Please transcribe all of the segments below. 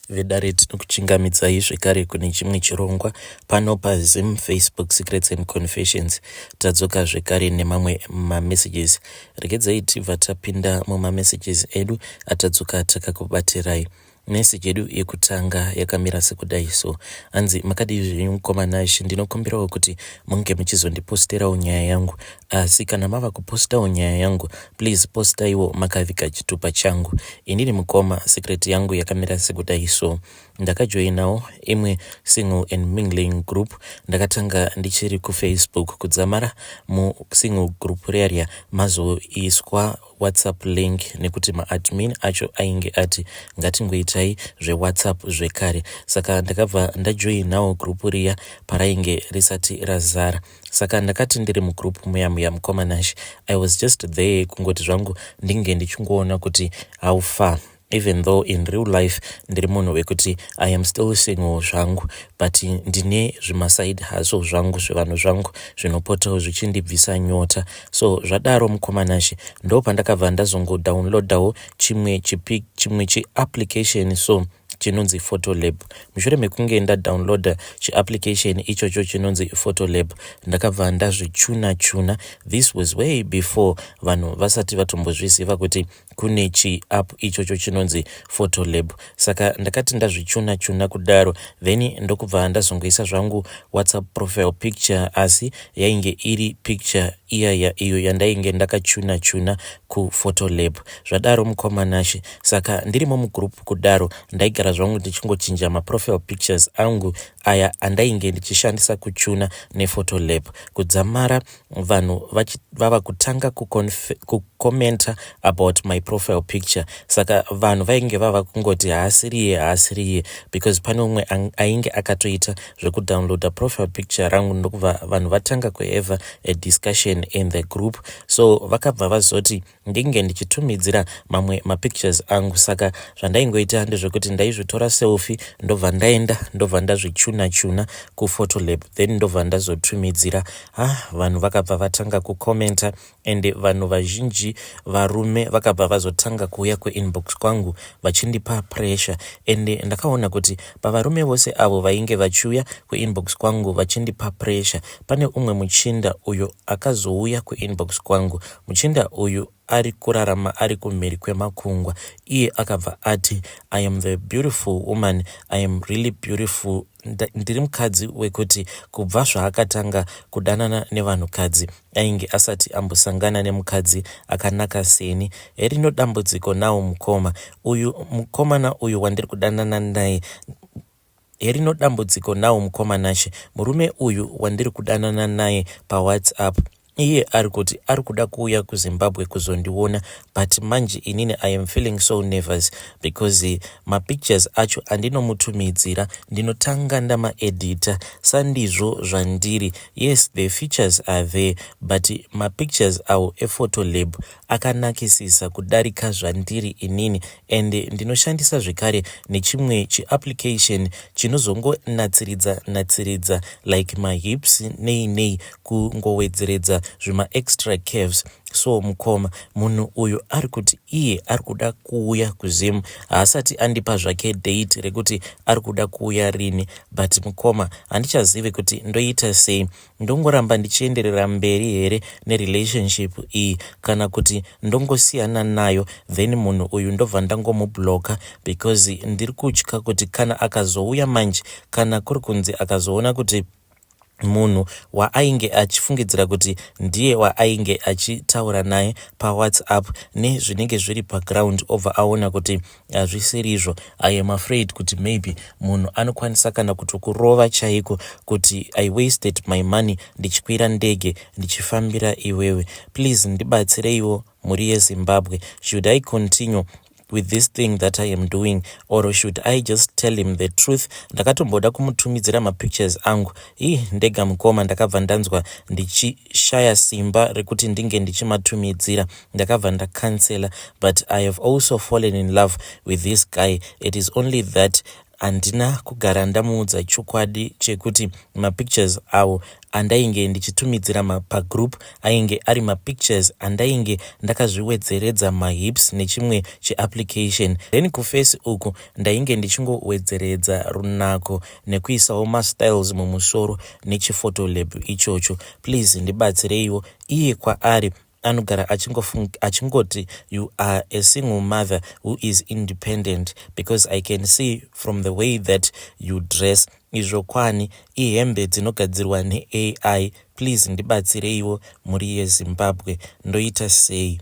vedare tinokuchingamidzai zvekare kune chimwe chirongwa pano paZim Facebook Secrets and Confessions. Tadzoka zvekare nemamwe mamessages. Regedzai tibva tapinda mumamessages edu atadzoka takakubatirai. Message yedu yekutanga yakamira sekudai so anzi makadi zvenyu mukomanashi ndinokumbirawo kuti munge muchizondiposterawo nyaya yangu asi kana mava kuposterawo nyaya yangu please postaiwo makavika chitupa changu. Inini mukoma secret yangu yakamira sekudai so ndakajoinawo imwe single and mingling group. Ndakatanga ndichiri kuFacebook kudzamara mu single group rearia mazoiswa WhatsApp link nekuti maadmin acho ainge ati ngatingoitai zveWhatsApp zvekare. Saka ndakabva ndajoinawo group riya parainge risati razara. Saka ndakati ndiri mugroup muya mukomanashi I was just there kungoti zvangu ndinge ndichingoona kuti how far, even though in real life ndiri munhu wekuti I am still single zvangu, but ndine zvimaside hustle zvangu zvevanhu zvangu zvinopotawo zvichindibvisa nyota. So zvadaro mukomanashi ndo pandakabva ndazongodownloadawo chimwe chiapplication so chinonzi Photolab. Mushure mekunge ndadownloada chiapplication ichocho chinonzi Photolab ndakabva ndazvichuna. This was way before vanhu vasati vatombozviziva kuti kune chiapp ichocho chinonzi Photolab. Saka ndakati ndazvichuna kudaro then ndokubva ndazongoisa zvangu WhatsApp profile picture asi yainge iri picture iyo yandainge ndakachuna ku Photolab. Zvadaro mukomanashi saka ndirimo mugroup kudaro ndaigara zvangu ndichingochinja maprofile pictures angu aya andainge ndichishandisa kuchuna nePhotolab. Kudzamara vanhu vava kutanga kukomenta about my profile picture. Saka vanhu vainge vava kungoti haasiriye because pane umwe ainge akatoita zvekudownloada profile picture rangu ndokubva vanhu vatanga kuhave a discussion in the group. So vakabva vazoti ndinge ndichitumidzira mamwe mapictures angu. Saka zvandaingoita ndezvekuti ndaizvitora selfie ndobva ndazvichuna kuPhotolab then ndobva ndazotumidzira. Vanhu vakabva vatanga kukomenta and vanhu vazhinji varume vakabva vazotanga kuuya kuinbox kwangu vachindipa pressure and ndakaona kuti pavarume vose avo vainge vachiuya kuinbox kwangu vachindipa pressure pane umwe muchinda uyo akazouya kuinbox kwangu. Muchinda uyu ari kurarama ari kumhiri kwemakungwa. Iye akabva ati I am the beautiful woman, I am really beautiful. Ndiri mukadzi wekuti kubva zvaakatanga kudanana nevanhukadzi ainge asati ambosangana nemukadzi akanaka seni. Rino dambudziko nawo mukoma uyu mukomana uyu wandiri kudanana naye herino dambudziko nawo mukomanashi murume uyu wandiri kudanana naye paWhatsApp. Iye ari kuti ari kuda kuuya kuZimbabwe kuzondiona but manje inini I am feeling so nervous because mapictures acho andinomutumidzira ndinotanga ndamaedita sandizvo zvandiri. Yes, the features are there but mapictures awo ePhotolab akanakisisa kudarika zvandiri inini and ndinoshandisa zvekare nechimwe chiapplication chinozongonatsiridza like my hips nei kungowedzeredza zvima extra curves. So mukoma munhu uyu ari kuti iye ari kuda kuuya kuZim, haasati andipa zvake date rekuti ari kuda kuuya rini, but mukoma handichazivi kuti ndoita sei. Ndongoramba ndichienderera mberi here nerelationship iyi kana kuti ndongosiyana nayo then munhu uyu ndobva ndangomubloka because ndiri kutya kuti kana akazouya manje kana kuri kunzi akazoona kuti munhu waainge achifungidzira kuti ndiye waainge achitaura naye paWhatsApp nezvinenge zviri background obva aona kuti hazvisirizvo. I am afraid kuti maybe munhu anokwanisa kana kutokurova chaiko kuti I wasted my money ndichikwira ndege ndichifambira iwewe. Please ndibatsireiwo muri yeZimbabwe. Should I continue with this thing that I am doing or should I just tell him the truth? Ndakatomboda kumutumidzira mapictures angu ndega mukoma ndakabva ndanzwa ndichishaya simba rekuti ndinge ndichimatumidzira ndakabva ndakansela. But I have also fallen in love with this guy. It is only that handina kugara ndamuudza chokwadi chekuti mapictures avo andainge ndichitumidzira pagroup ainge ari mapictures andainge ndakazviwedzeredza mahips nechimwe cheapplication. Then kuface uku ndainge ndichingowedzeredza runako nekuisawo mastyles mumusoro nechifotolab ichocho. Please ndibatsireiwo. Iye kwaari anogara achingoti you are a single mother who is independent, because I can see from the way that you dress izvo kwani ihembe dzinogadzirwa neAI. Please ndibatsireiwo, muri yeZimbabwe, ndoita sei?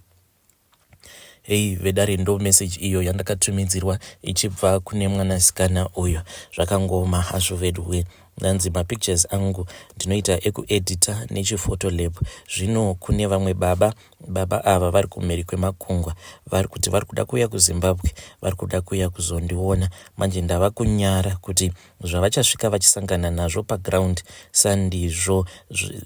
Hey, vedare ndo message iyo yandakatumidzirwa ichibva kune mwanasikana uyo. Zvakangoma hazvo vedwe. Nanzi mapictures angu ndinoita ekuedita nechifotolab. Zvino kune vamwe baba ava vari kumhiri kwemakungwa, vari kuti vari kuda kuuya kuZimbabwe, vari kuda kuuya kuzondiona. Manje ndava kunyara kuti zvavachasvika vachisangana nazvo paground sandizvo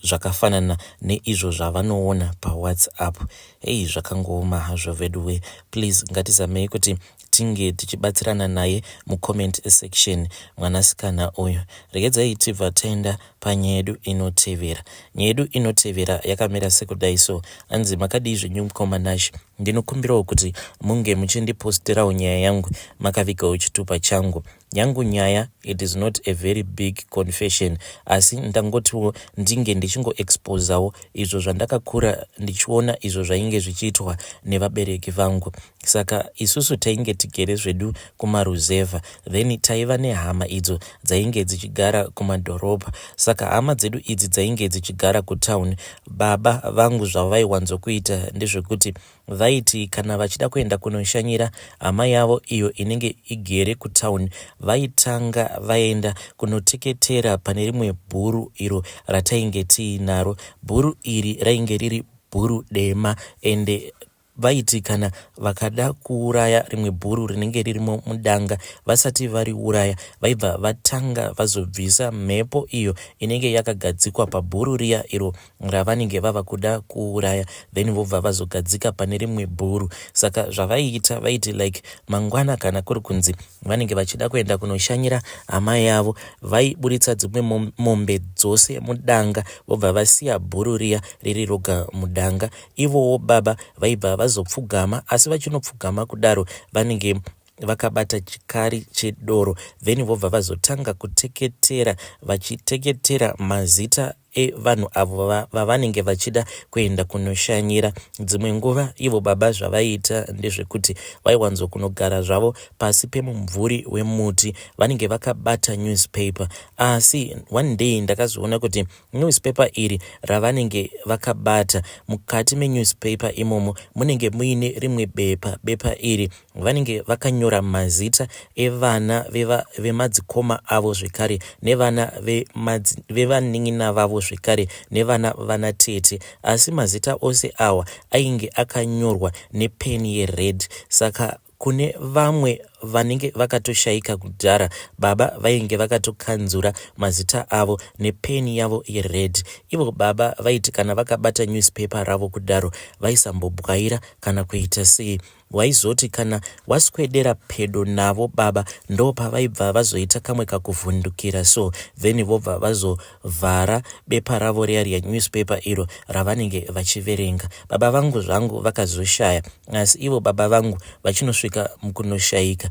zvakafanana neizvo zvavanoona paWhatsApp. Hey, zvakangoma hazvo vedwe. Please ngatizamei kuti tinge tichibatsirana naye mucomment section mwanasikana uyu. Regedzai tibva taenda panyaya yedu inotevera. Nyaya yedu inotevera yakamira sekudai so. Anzi makadii zvenyu mukoma nashi. Ndinokumbirawo kuti munge muchindipostirawo nyaya yangu makavigawo chitupa changu. Yangu nyaya, it is not a very big confession, asi ndangotiwo ndinge ndichingoexposawo izvo zvandakakura ndichiona izvo zvainge zvichiitwa nevabereki vangu. Saka isusu tainge tigere zvedu kumaruzevha, then taiva nehama idzo dzainge dzichigara kumadhorobha. Saka hama dzedu idzi dzainge dzichigara kutown, baba vangu zvavaiwanzokuita ndezvekuti vaiti kana vachida kuenda kunoshanyira hama yavo iyo inenge igere kutown, vaitanga vaenda kunoteketera pane rimwe bhuru iro ratainge tiinaro. Bhuru iri rainge riri bhuru dema, ende vaiti kana vakada kuuraya rimwe bhuru rinenge ririmo mudanga, vasati variuraya vaibva vatanga vazobvisa mhepo iyo inenge yakagadzikwa pabhuru riya iro ravanenge vava kuda kuuraya, then vobva vazogadzika pane rimwe bhuru. Saka zvavaiita vaiti like mangwana kana kuri kunzi vanenge vachida kuenda kunoshanyira hama yavo, vaiburitsa dzimwe mombe dzose mudanga vobva vasiya bhuru riya riri roga mudanga. Ivowo baba vaibva vazopfugama, asi vachinopfugama kudaro vanenge vakabata chikari chedoro, then vobva vazotanga kuteketera, vachiteketera mazita evanhu avo vavanenge vachida kuenda kunoshanyira. Dzimwe nguva ivo baba zvavaiita ndezvekuti vaiwanzo kunogara zvavo pasi pemumvuri wemuti, vanenge vakabata newspaper. Asi one day ndakazoona kuti newspaper iri ravanenge vakabata, mukati menewspaper imomo munenge muine rimwe bepa iri vanenge vakanyora mazita evana vemadzikoma avo zvekare, nevana vevanin'ina vavo zvekare, nevana vanatete. Asi mazita ose awa ainge akanyorwa nepeni yered. Saka kune vamwe vanenge vakatoshaika kudhara, baba vainge vakatokanzura mazita avo nepeni yavo yered. Ivo baba vaiti kana vakabata newspaper ravo kudaro vaisambobwaira kana kuita sei. Waizoti kana waswedera pedo navo baba ndo pavaibva vazoita kamwe kakuvhundukira so, then vobva vazovhara bepa ravo riya newspaper iro ravanenge vachiverenga. Baba vangu zvangu vakazoshaya, asi ivo baba vangu vachinosvika mukunoshaika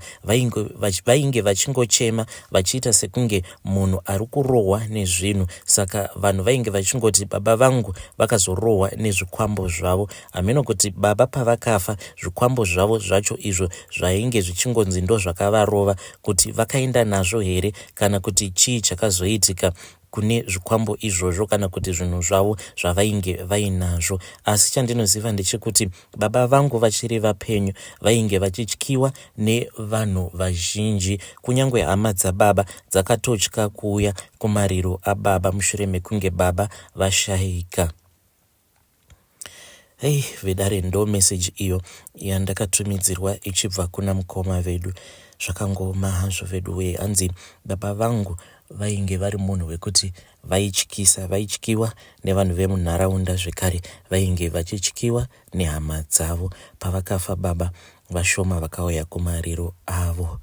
vainge vachingochema vachiita sekunge munhu ari kurohwa nezvinhu. Saka vanhu vainge vachingoti baba vangu vakazorohwa nezvikwambo zvavo. Hameno kuti baba pavakafa zvikwambo zvavo zvacho izvo zvainge zvichingonzi ndo zvakavarova, kuti vakaenda nazvo here kana kuti chii chakazoitika kune zvikwambo izvozvo, kana kuti zvinhu zvavo zvavainge vainazvo. Asi chandinoziva ndechekuti baba vangu vachiri vapenyu vainge vachityiwa nevanhu vazhinji, kunyange hama dzababa dzakatotya kuuya kumariro ababa mushure mekunge baba vashayika. Hey, vedare ndo message iyo yandakatumidzirwa ichibva kuna mukoma vedu. Zvakangoma hazvo vedu we. Anzi baba vangu vainge vari munhu wekuti vaityiwa nevanhu vemunharaunda zvekare, vainge vachityiwa nehama dzavo. Pavakafa baba vashoma vakauya kumariro avo.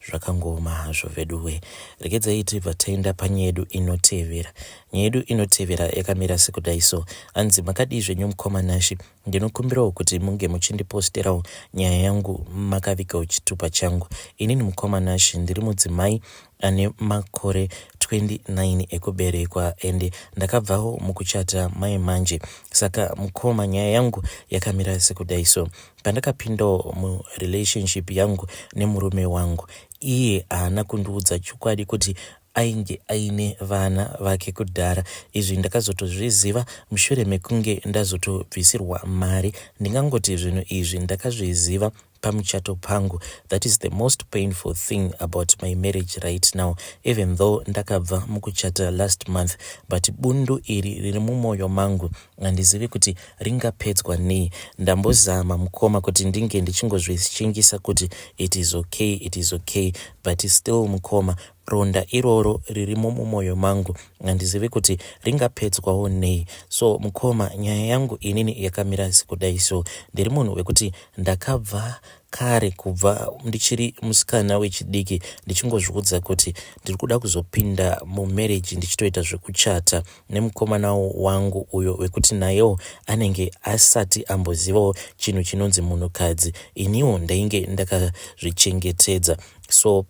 zvakangoma hazvo veduwe. Regedzai tibva taenda panyaya yedu inotevera. Nyaya yedu inotevera yakamira sekudai so. Hanzi makadii zvenyu mukomanashi, ndinokumbirawo kuti munge muchindiposterawo nyaya yangu makavigawo chitupa changu. Inini mukomanashi ndiri mudzimai ane makore 29 ekuberekwa ende ndakabvawo mukuchata mai manje. Saka mukoma nyaya yangu yakamira sekudai so. Pandakapindawo murelationship yangu nemurume wangu, iye haana kundiudza chokwadi kuti ainge aine vana vake kudhara. Izvi ndakazotozviziva mushure mekunge ndazotobvisirwa mari. Ndingangoti zvinhu izvi ndakazviziva pamuchato pangu. That is the most painful thing about my marriage right now, even though ndakabva mukuchata last month, but bundu iri riri mumwoyo mangu handizivi kuti ringapedzwa nei. Ndambozama mukoma kuti ndinge ndichingozvichingisa kuti it is okay, but still mukoma ronda iroro ririmo mumwoyo mangu handizivi kuti ringapedzwawo nei. So mukoma nyaya yangu inini yakamira sekudai so. Ndiri munhu wekuti ndakabva kare kubva ndichiri musikana wechidiki ndichingozviudza kuti ndiri kuda kuzopinda mumarriage ndichitoita zvekuchata nemukomana wangu uyo wekuti nayewo anenge asati ambozivawo chinhu chinonzi munhukadzi. Iniwo ndainge ndakazvichengetedza. So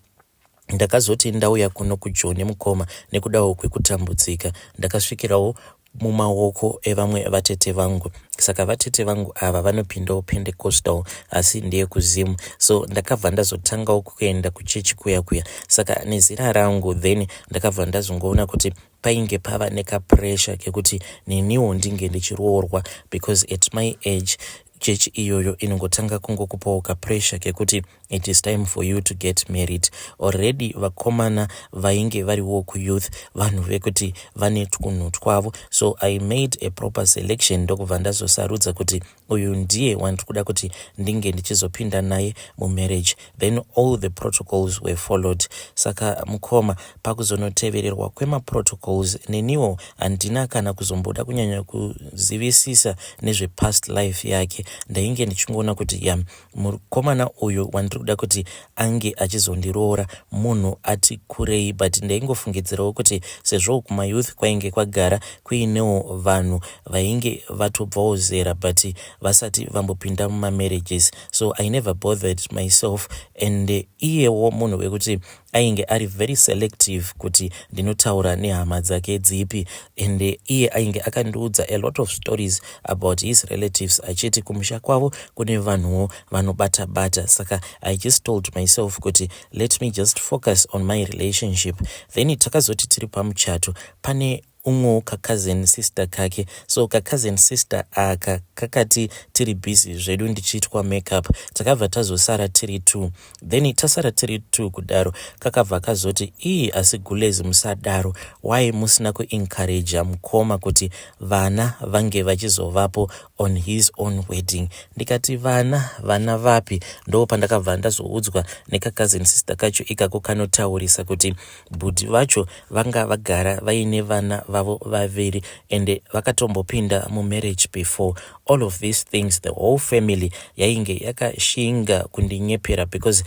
ndakazoti ndauya kuno kuJoni mukoma nekudawo kwekutambudzika, ndakasvikirawo mumaoko evamwe vatete vangu. Saka vatete vangu ava vanopindawo Pentecostal asi ndiye kuzimu. So ndakabva ndazotangawo kuenda kuchechi kuya. Saka nezira rangu then ndakabva ndazongoona kuti painge pava nekapressure kekuti neniwo ndinge ndichiroorwa, because at my age chechi iyoyo inongotanga kungokupawo kapressure kekuti it is time for you to get married. Already vakomana vainge variwo kuyouth vanhu vekuti vane twunhu twavo. So I made a proper selection ndokubva ndazosarudza kuti uyu ndiye wandiri kuda kuti ndinge ndichizopinda naye mumarriage. Then all the protocols were followed. Saka mukoma pakuzonotevererwa kwemaprotocols neniwo handina kana kuzomboda kunyanya kuzivisisa nezvepast life yake. Ndainge ndichingoona kuti mukomana uyu wandiri kuda kuti ange achizondiroora munhu ati kurei, but ndaingofungidzirawo kuti sezvo kumayouth kwainge kwagara kuinewo vanhu vainge vatobvawo zera but vasati vambopinda mumamarriages. So I never bothered myself, and iyewo munhu wekuti ainge ari very selective kuti ndinotaura nehama dzake dzipi, and iye ainge akandiudza a lot of stories about his relatives achiti kumusha kwavo kune vanhuwo vanobata. Saka I just told myself kuti let me just focus on my relationship. Then takazoti tiri pamuchato pane umwewo kakazeni sister kake. So kakazeni sister aka kakati tiri busy zvedu ndichiitwa makeup, takabva tazosara tiri 2. Then tasara tiri 2 kudaro kakabva kazoti asi Gulezi musadaro, why musina kuencourage mukoma kuti vana vange vachizovapo on his own wedding. Ndikati vana vapi? Ndo pandakabva ndazoudzwa nekakazeni sister kacho ikako kanotaurisa kuti bhudhi vacho vanga vagara vaine vana vavo vaviri ende vakatombopinda mumarriage before. All of these things, the whole family yainge yakashinga kundinyepera, because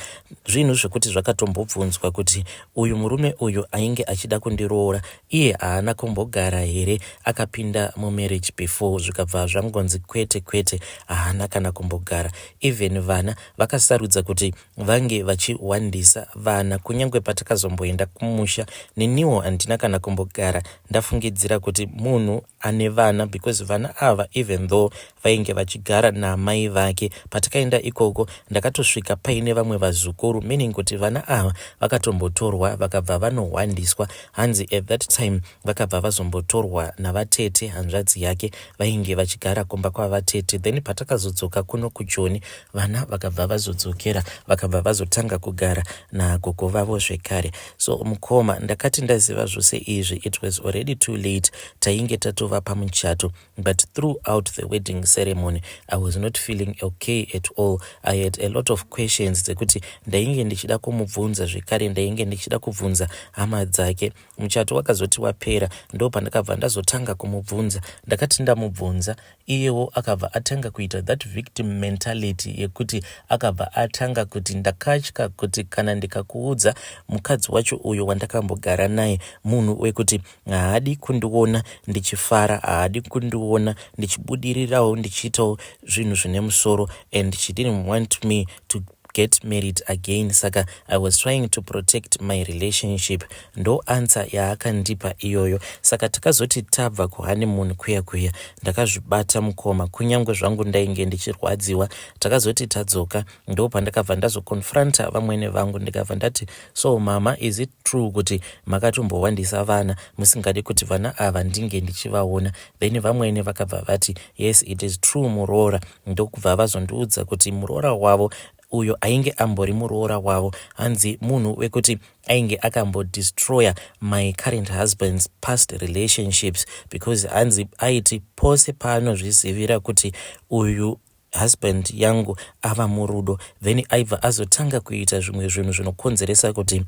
zvinhu zvekuti zvakatombobvunzwa kuti uyu murume uyu ainge achida kundiroora iye haana kumbogara here akapinda mumarriage before. Zvikabva zvangonzi kwete haana kana kumbogara. Even vana vakasarudza kuti vange vachiwandisa vana. Kunyange patakazomboenda kumusha neniwo handina kana kumbogara ndafungidzira kuti munhu ane vana, because vana ava even though vainge vachigara namai vake, patakaenda ikoko ndakatosvika paine vamwe vazukuru, meaning kuti vana ava vakatombotorwa vakabva vanowandiswa. Hanzi at that time vakabva vazombotorwa navatete hanzvadzi yake vainge vachigara kumba kwavatete. Then patakazodzoka kuno kuJoni vana vakabva vazodzokera vakabva vazotanga kugara nagogo vavo zvekare. So mukoma ndakati ndaziva zvose izvi, it was already too late tainge tatova pamuchato, but throughout the wedding ceremony I was not feeling okay at all. I had a lot of questions dzekuti ndainge ndichida kumubvunza zvekare, ndainge ndichida kubvunza hama dzake. Muchato wakazoti wapera ndo pandakabva ndazotanga kumubvunza. Ndakati ndamubvunza iyewo akabva atanga kuita that victim mentality yekuti akabva atanga kuti ndakatya kuti kana ndikakuudza mukadzi wacho uyo wandakambogara naye munhu wekuti haadi kundiona ndichifara, haadi kundiona ndichibudirirawo ndichiitawo zvinhu zvine musoro, and she didn't want me to get married again. Saka I was trying to protect my relationship. Ndo answer yaakandipa iyoyo. Saka takazoti tabva kuhoneymoon kuya ndakazvibata mukoma, kunyangwe zvangu ndainge ndichirwadziwa. Takazoti tadzoka ndo pandakabva ndazokonfronta vamwene vangu ndikabva ndati, so mama, is it true kuti makatombowandisa vana musingadi kuti vana ava ndinge ndichivaona? Then vamwene vakabva vati, yes it is true muroora. Ndokubva vazondiudza kuti muroora wavo uyo ainge ambori muroora wavo, hanzi munhu wekuti ainge akambodestroya my current husband's past relationships, because hanzi aiti pose paanozvizivira kuti uyu husband yangu ava murudo, then aibva azotanga kuita zvimwe zvinhu zvinokonzeresa kuti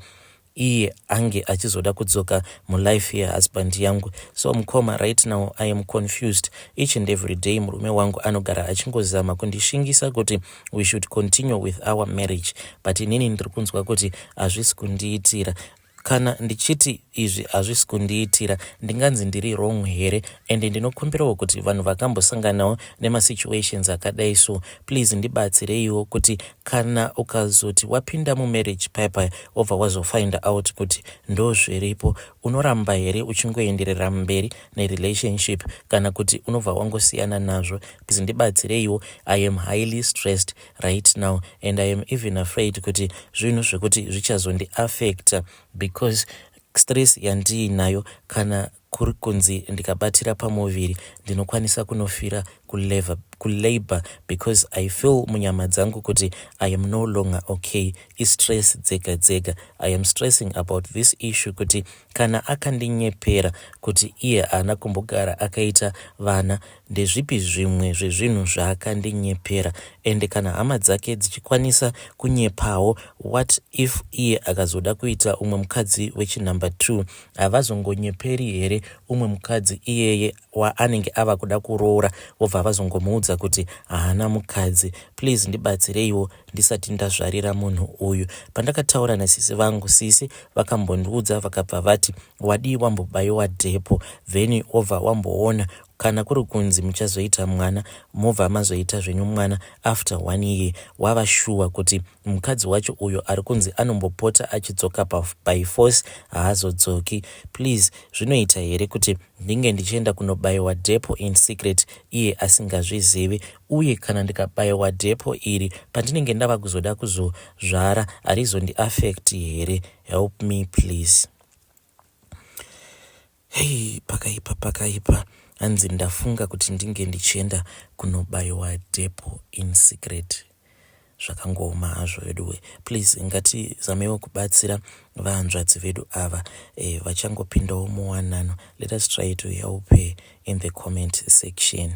iye ange achizoda kudzoka mulife yehusband yangu. So mukoma, right now I am confused. Each and every day murume wangu anogara achingozama kundishingisa kuti we should continue with our marriage, but inini ndiri kunzwa kuti hazvisi kundiitira. Kana ndichiti izvi hazvisi kundiitira, ndinganzi ndiri wrong here, and ndinokumbirawo kuti vanhu vakambosanganawo nemasituations akadai so, please ndibatsireiwo kuti kana ukazoti wapinda mumarriage pipe obva wazofind out kuti ndo zviripo, unoramba here uchingoenderera mberi nerelationship kana kuti unobva wangosiyana nazvo? Please ndibatsireiwo. I am highly stressed right now, and I am even afraid kuti zvinhu zvekuti zvichazondiaffecta, because stress yandiinayo kana kuri kunzi ndikabatira pamuviri ndinokwanisa kunofira kulabor, because I feel munyama dzangu kuti I am no longer okay. Stress dzega. I am stressing about this issue kuti kana akandinyepera kuti iye haana kumbogara akaita vana, ndezvipi zvimwe zvezvinhu zvaakandinyepera, ende kana hama dzake dzichikwanisa kunyepawo, what if iye akazoda kuita umwe mukadzi wechinumber 2? Havazongonyeperi here umwe mukadzi iyeye waanenge ava kuda kuroora obva vazongomuudza kuti haana mukadzi? Please ndibatsireiwo ndisati ndazvarira munhu uyu. Pandakataura nasisi vangu, sisi vakambondiudza vakabva vati, wadi wambobayiwa dhepo, then obva wamboona kana kuri kunzi muchazoita mwana, mobva mazoita zvenyu mwana after 1 year, wava sure kuti mukadzi wacho uyo ari kunzi anombopota achidzoka by force haazodzoki. Please, zvinoita here kuti ndinge ndichienda kunobayiwa dhepo in secret iye asingazvizivi? Uye kana ndikabayiwa dhepo iri pandinenge ndava kuzoda kuzozvara harizondiaffect here? Help me please. Hey, pakaipa. Hanzi ndafunga kuti ndinge ndichienda kunobayiwa dhepo in secret. Zvakangoma hazvo vedu. Please ngatizamewo kubatsira vahanzvadzi vedu ava vachangopindawo muwanano. Let us try to help in the comment section.